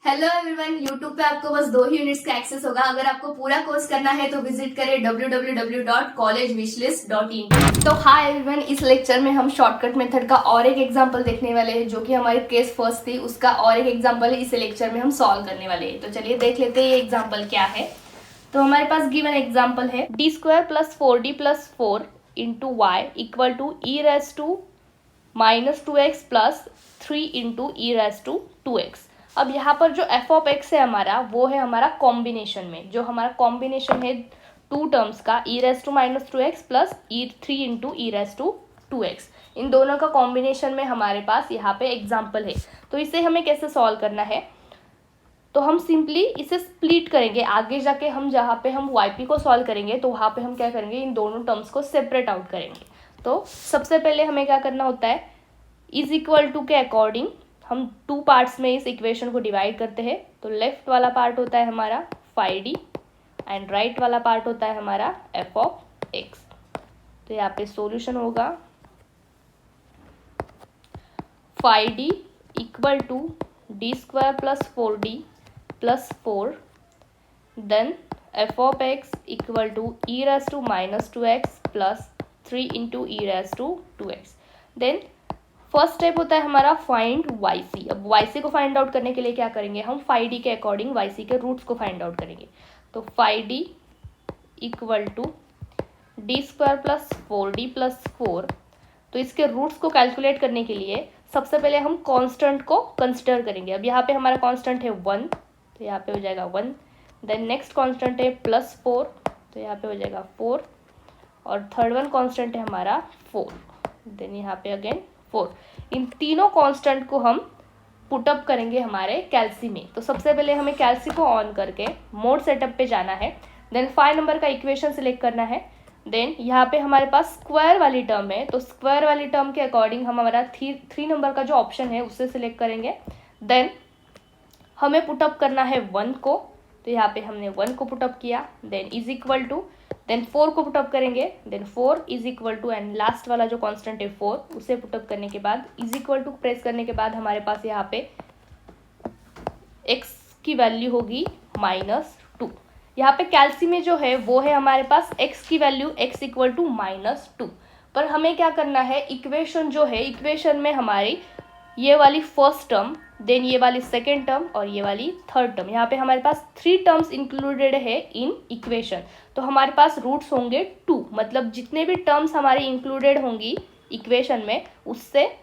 Hello everyone, YouTube पे आपको बस 2 ही यूनिट्स का एक्सेस होगा। अगर आपको पूरा कोर्स करना है तो विजिट करें www.collegewishlist.in। तो हाय एवरीवन, इस लेक्चर में हम शॉर्टकट मेथड का और एक एग्जांपल देखने वाले हैं, जो कि हमारी केस फर्स्ट थी उसका और एक एग्जांपल इस लेक्चर में हम सॉल्व करने वाले हैं। तो चलिए देख लेते हैं ये एग्जाम्पल क्या है। तो हमारे पास गिवन एग्जाम्पल है d² + 4d + 4 into Y equal to e⁻² plus 3 into e⁻²x। अब यहाँ पर जो f ऑफ x है हमारा, वो है हमारा कॉम्बिनेशन में, जो हमारा कॉम्बिनेशन है टू टर्म्स का e⁻² प्लस 3 इंटू e⁻²x। इन दोनों का कॉम्बिनेशन में हमारे पास यहाँ पे एग्जाम्पल है। तो इसे हमें कैसे सॉल्व करना है, तो हम सिंपली इसे स्प्लिट करेंगे। आगे जाके हम जहाँ पे हम yp को सॉल्व करेंगे तो वहाँ पे हम क्या करेंगे, इन दोनों टर्म्स को सेपरेट आउट करेंगे। तो सबसे पहले हमें क्या करना होता है, इज इक्वल टू के अकॉर्डिंग हम टू पार्ट्स में इस इक्वेशन को डिवाइड करते हैं। तो लेफ्ट वाला पार्ट होता है हमारा फाइव डी एंड राइट वाला पार्ट होता है हमारा एफ ऑफ एक्स। तो यहाँ पे सॉल्यूशन होगा five D equal to d² plus 4d plus 4, then F of X equal to e⁻² plus 3 into e⁻²x। Then first step होता है हमारा फाइंड yc। अब yc को फाइंड आउट करने के लिए क्या करेंगे, हम 5d के अकॉर्डिंग yc के रूट्स को फाइंड आउट करेंगे। तो 5d equal to d² plus 4d plus 4। तो इसके रूट्स को कैलकुलेट करने के लिए सबसे पहले हम कांस्टेंट को कंसिडर करेंगे। अब यहाँ पे हमारा कांस्टेंट है 1, तो यहाँ पे हो जाएगा 1। देन नेक्स्ट कांस्टेंट है +4, तो यहाँ पे हो जाएगा 4। और थर्ड वन कांस्टेंट है हमारा 4, देन यहाँ पे अगेन 4। इन तीनों कांस्टेंट को हम पुटअप करेंगे हमारे कैल्सी में। तो सबसे पहले हमें कैल्सी को ऑन करके मोड सेटअप पे जाना है। देन 5 नंबर का इक्वेशन सिलेक्ट करना है। देन यहाँ पे हमारे पास स्क्वायर वाली टर्म है, तो स्क्वायर वाली टर्म के अकॉर्डिंग हम हमारा 3 नंबर का जो ऑप्शन है उससे सिलेक्ट करेंगे। देन हमें पुटअप करना है 1 को, तो यहाँ पे हमने 1 को पुटअप किया। Then is equal to, then 4 को पुटअप करेंगे। Then 4 is equal to, and last वाला जो कांस्टेंट है 4, उसे पुटअप करने के बाद इज इक्वल टू प्रेस करने के बाद हमारे पास यहाँ पे x की वैल्यू होगी -2। यहाँ पे कैल्सी में जो है वो है हमारे पास x की वैल्यू x इक्वल टू -2। पर हमें क्या करना है, इक्वेशन जो है, इक्वेशन में हमारी ये वाली फर्स्ट टर्म, देन ये वाली सेकेंड टर्म और ये वाली थर्ड टर्म, यहाँ पे हमारे पास 3 टर्म्स इंक्लूडेड है इन इक्वेशन। तो हमारे पास रूट्स होंगे 2, मतलब जितने भी टर्म्स हमारी इंक्लूडेड होंगी इक्वेशन में उससे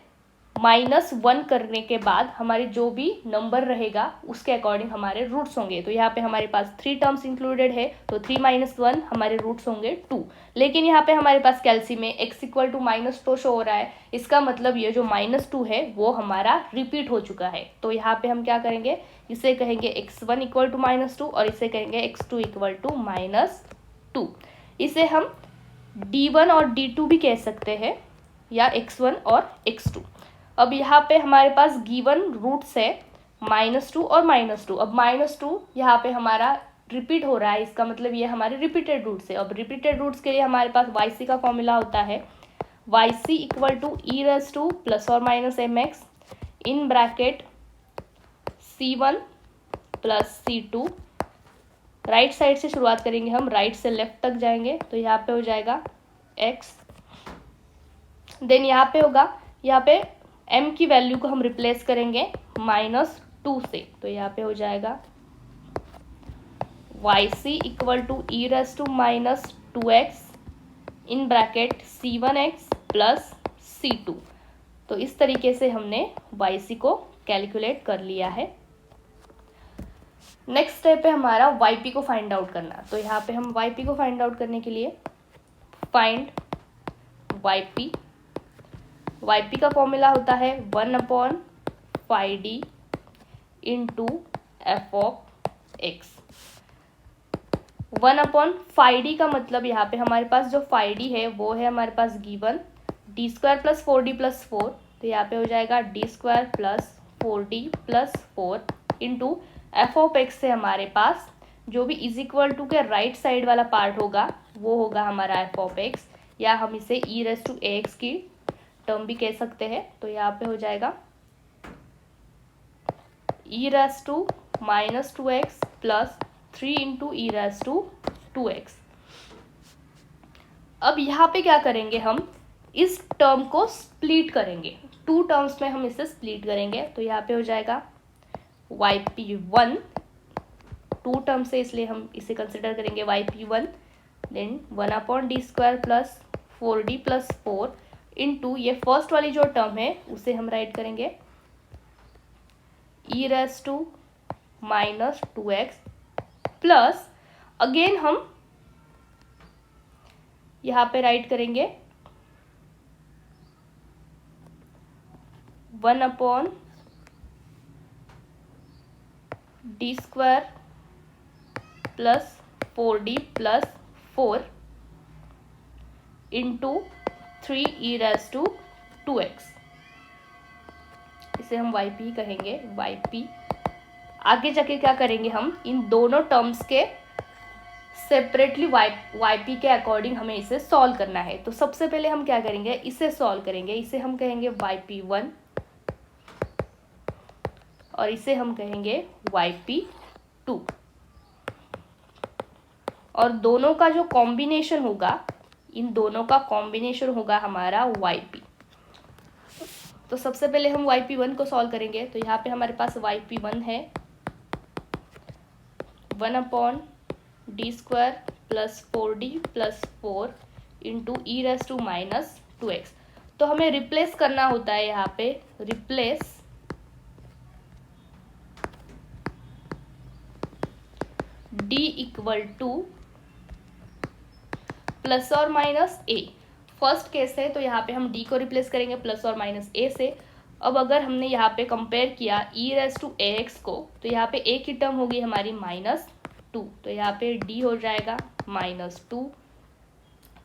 -1 करने के बाद हमारे जो भी नंबर रहेगा उसके अकॉर्डिंग हमारे रूट्स होंगे। तो यहाँ पे हमारे पास 3 टर्म्स इंक्लूडेड है, तो 3 - 1 हमारे रूट्स होंगे 2। लेकिन यहाँ पे हमारे पास कैल्सी में x इक्वल टू -2 शो हो रहा है, इसका मतलब ये जो -2 है वो हमारा रिपीट हो चुका है। तो यहाँ पे हम क्या करेंगे, इसे कहेंगे x1 इक्वल टू -2 और इसे कहेंगे x2 इक्वल टू -2। इसे हम d1 और d2 भी कह सकते हैं, या x1 और x2। अब यहाँ पे हमारे पास गिवन रूट्स है -2 और -2। अब -2 यहाँ पे हमारा रिपीट हो रहा है, इसका मतलब ये हमारे रिपीटेड रूट्स है। अब रिपीटेड रूट्स के लिए हमारे पास yc का फॉर्मूला होता है yc equal to e⁻² plus और minus mx in bracket c1 plus c2। Right side से शुरुआत करेंगे, हम राइट से लेफ्ट तक जाएंगे, तो यहाँ पे हो जाएगा x। देन यहाँ पे होगा, यहाँ पे m की वैल्यू को हम रिप्लेस करेंगे -2 से, तो यहाँ पे हो जाएगा yc equal to e⁻² in bracket c1x plus c2। तो इस तरीके से हमने yc को कैलकुलेट कर लिया है। नेक्स्ट स्टेप है हमारा yp को फाइंड आउट करना। तो यहाँ पे हम yp को फाइंड आउट करने के लिए फाइंड yp का फॉर्मूला होता है 1/5d into F of x. 1/5d का मतलब यहाँ पे हमारे पास जो 5d है वो है हमारे पास given d² plus 4d plus 4। तो यहाँ पे हो जाएगा d² plus 4d plus 4 into F of x से हमारे पास जो भी इज इक्वल टू के राइट साइड वाला पार्ट होगा वो होगा हमारा एफ ऑफ एक्स, या हम इसे e⁻ax की टर्म भी कह सकते हैं। तो यहाँ पे हो जाएगा e⁻ minus 2x plus 3 into E raise to 2x। अब यहाँ पे क्या करेंगे, हम इस टर्म को स्प्लिट करेंगे, 2 टर्म्स में हम इसे स्प्लिट करेंगे। तो यहाँ पे हो जाएगा yp1, 2 टर्म से इसलिए हम इसे कंसिडर करेंगे yp1, then 1/d² plus 4d plus 4 into ये फर्स्ट वाली जो टर्म है उसे हम राइट करेंगे e raise to minus 2x plus again हम यहाँ पे राइट करेंगे 1/d² plus 4d plus 4 into 3 e raise to 2x, इसे हम yp कहेंगे। yp आगे जाके क्या करेंगे, हम इन दोनों टर्म्स के सेपरेटली yp के अकॉर्डिंग हमें इसे सॉल्व करना है। तो सबसे पहले हम क्या करेंगे, इसे सॉल्व करेंगे। इसे हम कहेंगे yp1 और इसे हम कहेंगे yp2, और दोनों का जो कॉम्बिनेशन होगा, इन दोनों का कॉम्बिनेशन होगा हमारा yp। तो सबसे पहले हम yp1 को सॉल्व करेंगे। तो यहाँ पे हमारे पास yp1 है 1/d² plus 4d plus 4 into E raise to minus 2x। तो हमें रिप्लेस करना होता है, यहाँ पे replace d equal to plus और माइनस a। फर्स्ट केस है तो यहाँ पे हम d को रिप्लेस करेंगे प्लस और माइनस a से। अब अगर हमने यहाँ पे कंपेयर किया e रेस टू ax को, तो यहाँ पे a की टर्म होगी हमारी -2, तो यहाँ पे d हो जाएगा -2।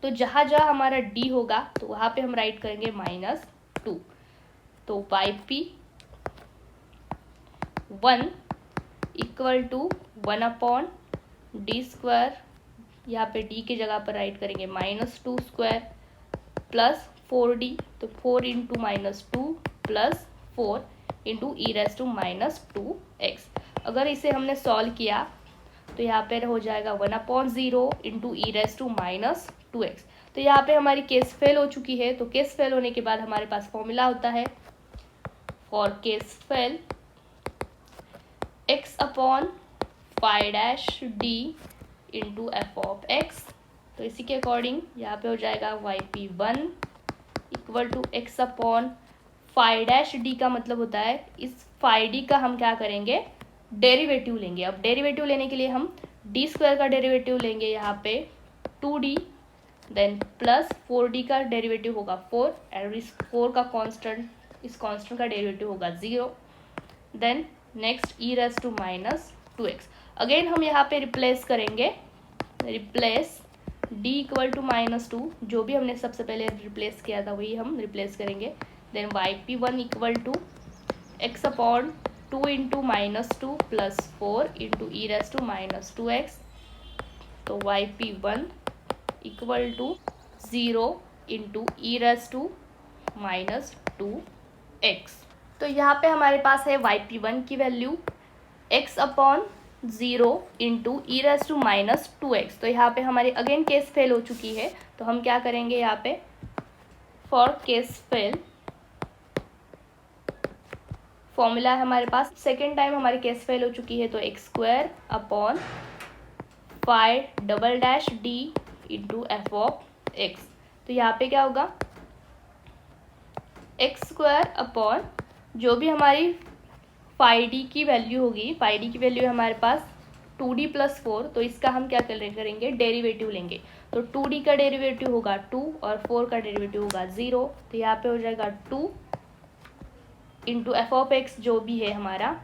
तो जहाँ जहाँ हमारा d होगा तो वहाँ पे हम राइट करेंगे -2। तो yp1 इक्वल टू 1/d², यहाँ पे d की जगह पर राइट करेंगे -2² प्लस 4d, तो 4 into -2 plus 4 into E raise to -2x। अगर इसे हमने सॉल्व किया तो यहाँ पे हो जाएगा 1/0 into E raise to -2x। तो यहाँ पे हमारी केस फेल हो चुकी है। तो केस फेल होने के बाद हमारे पास फॉर्मूला होता है for case fail x/phi' d into f(x). तो इसी के अकॉर्डिंग यहाँ पे हो जाएगा yp1 equal to x/phi' d का मतलब होता है इस phi d का हम क्या करेंगे, डेरिवेटिव लेंगे। अब डेरिवेटिव लेने के लिए हम d² का डेरिवेटिव लेंगे, यहाँ पे 2d, देन प्लस 4d का डेरिवेटिव होगा 4, और इस 4 का कांस्टेंट, इस कांस्टेंट का डेरिवेटिव होगा 0, then next E raise to -2x। Again हम यहाँ पे रिप्लेस करेंगे, रिप्लेस d इक्वल टू -2, जो भी हमने सबसे पहले रिप्लेस किया था वही हम रिप्लेस करेंगे। Then yp1 equal to x/2 into -2 plus 4 into E raise to -2x। तो yp1 equal to 0 into E raise to -2x। तो यहाँ पे हमारे पास है yp1 की value x/0 into E raise to -2x। तो यहाँ पे हमारी अगेन केस फेल हो चुकी है। तो हम क्या करेंगे, यहाँ पे फॉर केस फेल फॉर्मूला है हमारे पास, सेकेंड टाइम हमारी केस फेल हो चुकी है, तो x²/phi'' d इंटू f(x). तो यहाँ पे क्या होगा, x² जो भी हमारी phi d की वैल्यू होगी, phi d की वैल्यू है हमारे पास 2d प्लस 4, तो इसका हम क्या करेंगे, डेरिवेटिव लेंगे। तो 2d का डेरिवेटिव होगा 2 और 4 का डेरिवेटिव होगा 0, तो यहाँ पे हो जाएगा 2 इंटू f(x) जो भी है हमारा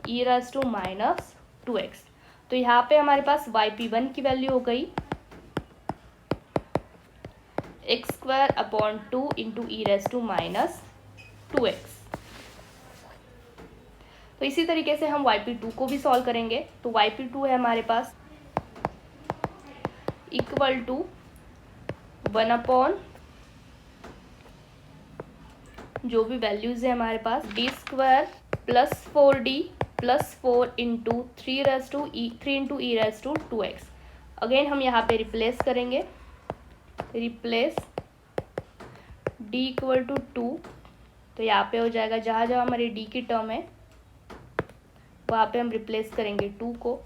ई रेस टू -2x। तो यहाँ पे हमारे पास yp1 की वैल्यू हो गई x²/2 into E raise to -2x। तो इसी तरीके से हम yp2 को भी सॉल्व करेंगे। तो yp2 है हमारे पास इक्वल टू 1/ जो भी वैल्यूज है हमारे पास d² plus 4d plus 4 into 3 into E raise to 2x। Again हम यहाँ पे रिप्लेस करेंगे, रिप्लेस d इक्वल टू 2, तो यहाँ पे हो जाएगा जहाँ जहाँ हमारी d की टर्म है वहाँ पे हम रिप्लेस करेंगे 2 को,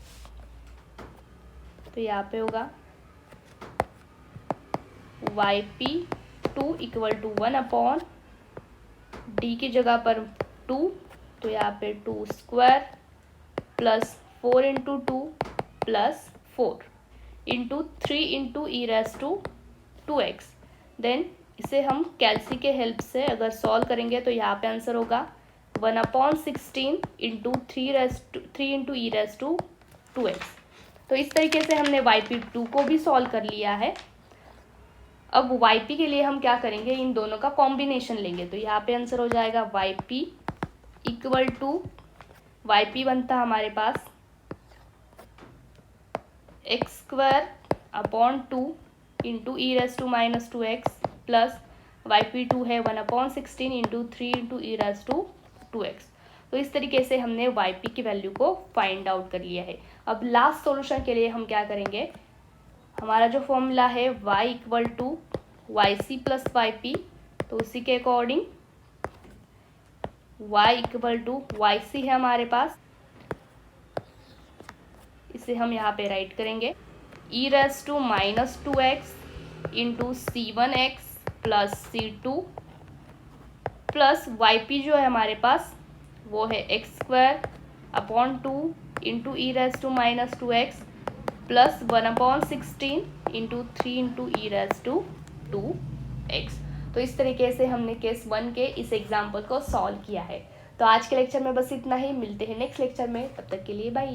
तो यहाँ पे होगा yp2 equal to 1 upon D की जगह पर 2, तो यहाँ पे 2 square plus 4 into 2 plus 4 into 3 into E raise to 2x। Then इसे हम कैल्सी के हेल्प से अगर सॉल्व करेंगे तो यहाँ पे आंसर होगा 1/16 into 3 into E raise to 2x। तो इस तरीके से हमने yp2 को भी सॉल्व कर लिया है। अब yp के लिए हम क्या करेंगे, इन दोनों का कॉम्बिनेशन लेंगे, तो यहाँ पे आंसर हो जाएगा yp इक्वल टू yp बनता हमारे पास x square upon 2 into E raise to minus 2x plus yp2 है 1/16 into 3 into E raise to 2x। तो इस तरीके से हमने yp की वैल्यू को फाइंड आउट कर लिया है। अब लास्ट सॉल्यूशन के लिए हम क्या करेंगे, हमारा जो फॉर्मूला है y equal to yc plus yp, तो उसी के according y equal to yc है हमारे पास, इसे हम यहाँ पे राइट करेंगे e raise to minus 2x into c1x plus c2 plus yp जो है हमारे पास वो है x square upon 2 into E raise to minus 2x plus 1/16 into 3 into E raise to 2x। तो इस तरीके से हमने केस 1 के इस एग्जाम्पल को सॉल्व किया है। तो आज के लेक्चर में बस इतना ही, मिलते हैं नेक्स्ट लेक्चर में, तब तक के लिए बाय।